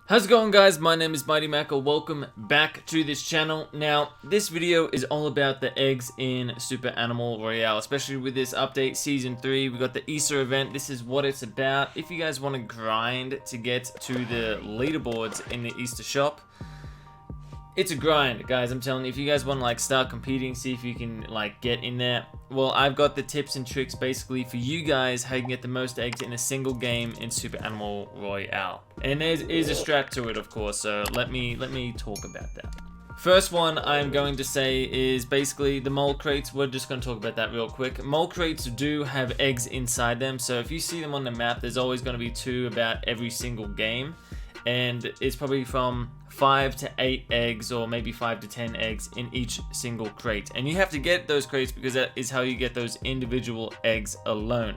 How's it going, guys? My name is MightyMacca. Welcome back to this channel. Now, this video is all about the eggs in Super Animal Royale, especially with this update, Season 3. We got the Easter event. This is what it's about. If you guys want to grind to get to the leaderboards in the Easter shop, it's a grind, guys. I'm telling you, if you guys want to start competing, see if you can get in there. Well, I've got the tips and tricks basically for you guys how you can get the most eggs in a single game in Super Animal Royale. And there is a strat to it, of course. So let me talk about that. First one I'm going to say is basically the mole crates. We're just going to talk about that real quick. Mole crates do have eggs inside them, so if you see them on the map, there's always going to be 2 about every single game. And it's probably from 5 to 8 eggs, or maybe 5 to 10 eggs in each single crate. And you have to get those crates because that is how you get those individual eggs alone.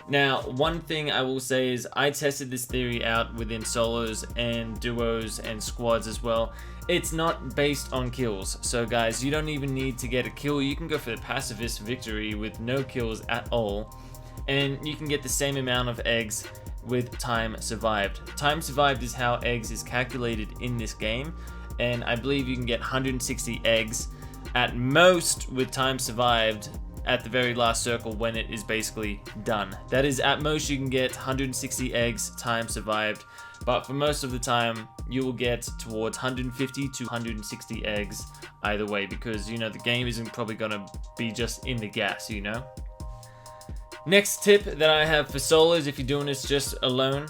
Now, one thing I will say is I tested this theory out within solos and duos and squads as well. It's not based on kills. So guys, you don't even need to get a kill. You can go for the pacifist victory with no kills at all. And you can get the same amount of eggs with time survived. Time survived is how eggs is calculated in this game, and I believe you can get 160 eggs at most with time survived at the very last circle when it is basically done. That is, at most you can get 160 eggs time survived, but for most of the time you will get towards 150 to 160 eggs either way, because the game isn't probably gonna be just in the gas. Next tip that I have for solos, if you're doing this just alone,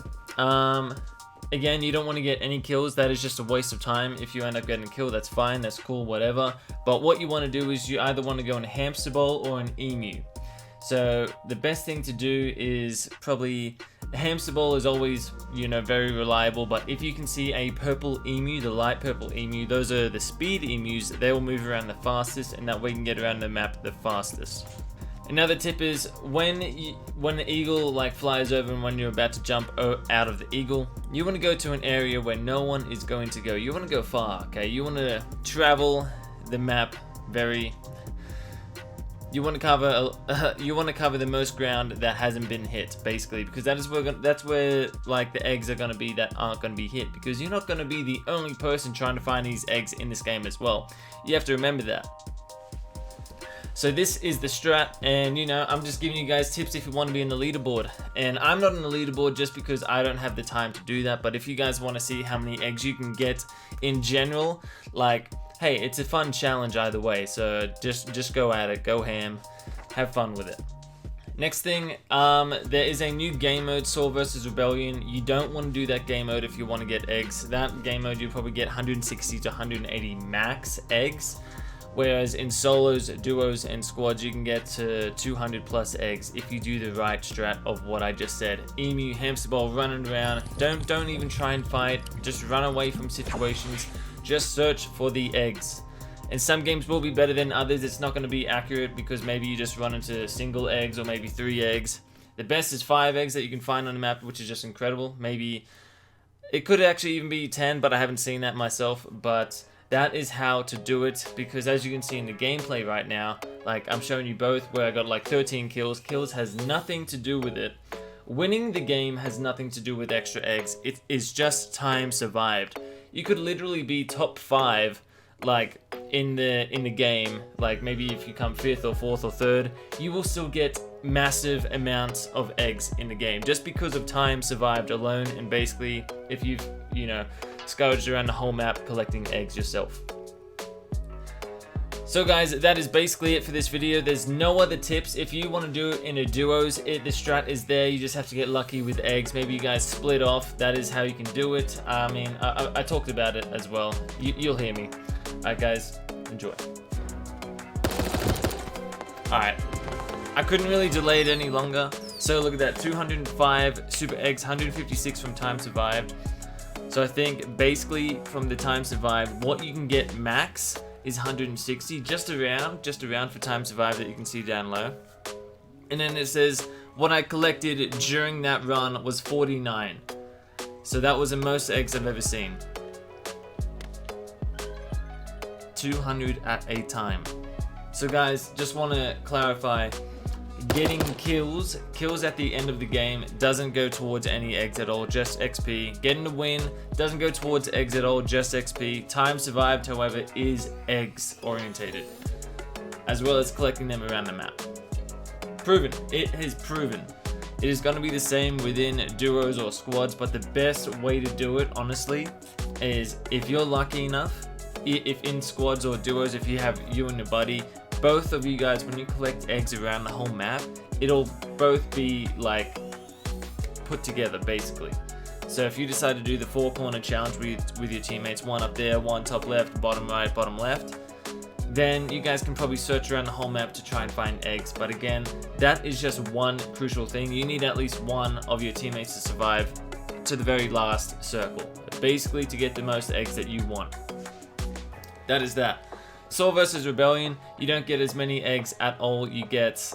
again, you don't want to get any kills. That is just a waste of time. If you end up getting a kill, that's fine, that's cool, whatever. But what you want to do is you either want to go in a hamster ball or an emu. So the best thing to do is probably a hamster ball is always, very reliable. But if you can see a purple emu, the light purple emu, those are the speed emus. They will move around the fastest, and that way you can get around the map the fastest. Another tip is when the eagle flies over and when you're about to jump out of the eagle, you want to go to an area where no one is going to go. You want to go far, okay? You want to travel the map you want to cover the most ground that hasn't been hit, basically, because that's where the eggs are going to be that aren't going to be hit, because you're not going to be the only person trying to find these eggs in this game as well. You have to remember that. So this is the strat, and I'm just giving you guys tips if you want to be in the leaderboard. And I'm not in the leaderboard just because I don't have the time to do that, but if you guys want to see how many eggs you can get in general, hey, it's a fun challenge either way, so just go at it, go ham, have fun with it. Next thing, there is a new game mode, Saw vs Rebellion. You don't want to do that game mode if you want to get eggs. That game mode, you'll probably get 160 to 180 max eggs. Whereas in solos, duos, and squads, you can get to 200 plus eggs if you do the right strat of what I just said. Emu, hamster ball, running around. Don't even try and fight. Just run away from situations. Just search for the eggs. And some games will be better than others. It's not going to be accurate because maybe you just run into single eggs or maybe 3 eggs. The best is 5 eggs that you can find on the map, which is just incredible. Maybe it could actually even be 10, but I haven't seen that myself. But that is how to do it, because as you can see in the gameplay right now, I'm showing you both where I got 13 kills. Kills has nothing to do with it. Winning the game has nothing to do with extra eggs. It is just time survived. You could literally be top 5 in the game, maybe if you come 5th or 4th or 3rd, you will still get massive amounts of eggs in the game just because of time survived alone, and basically if you've scourged around the whole map collecting eggs yourself. So guys, that is basically it for this video. There's no other tips. If you want to do it in a duos, the strat is there. You just have to get lucky with eggs. Maybe you guys split off. That is how you can do it. I mean, I talked about it as well. You'll hear me. Alright guys, enjoy. Alright, I couldn't really delay it any longer. So look at that, 205 super eggs, 156 from time survived. So I think basically from the time survived, what you can get max is 160, just around for time survived that you can see down low. And then it says what I collected during that run was 49. So that was the most eggs I've ever seen. 200 at a time. So guys, just want to clarify, getting kills at the end of the game doesn't go towards any eggs at all, just XP. Getting the win doesn't go towards eggs at all, just XP. Time survived, however, is eggs orientated, as well as collecting them around the map. Proven. It has proven. It is going to be the same within duos or squads, but the best way to do it, honestly, is if you're lucky enough, if in squads or duos, if you have you and your buddy, both of you guys, when you collect eggs around the whole map, it'll both be like put together basically. So if you decide to do the 4-corner challenge with your teammates, one up there, one top left, bottom right, bottom left, then you guys can probably search around the whole map to try and find eggs. But again, that is just one crucial thing. You need at least one of your teammates to survive to the very last circle, basically to get the most eggs that you want. That is that. Soul versus Rebellion, you don't get as many eggs at all. You get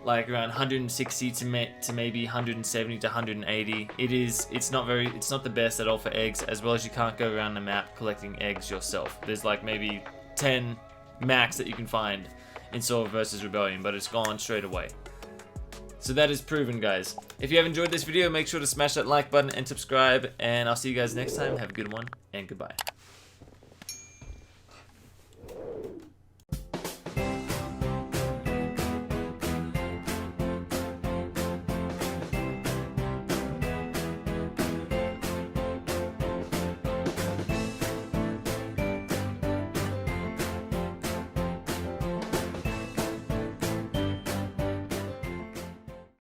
like around 160 to maybe 170 to 180. It's not the best at all for eggs, as well as you can't go around the map collecting eggs yourself. There's like maybe 10 max that you can find in Soul versus Rebellion, but it's gone straight away. So that is proven, guys. If you have enjoyed this video, make sure to smash that like button and subscribe, and I'll see you guys next time. Have a good one, and goodbye.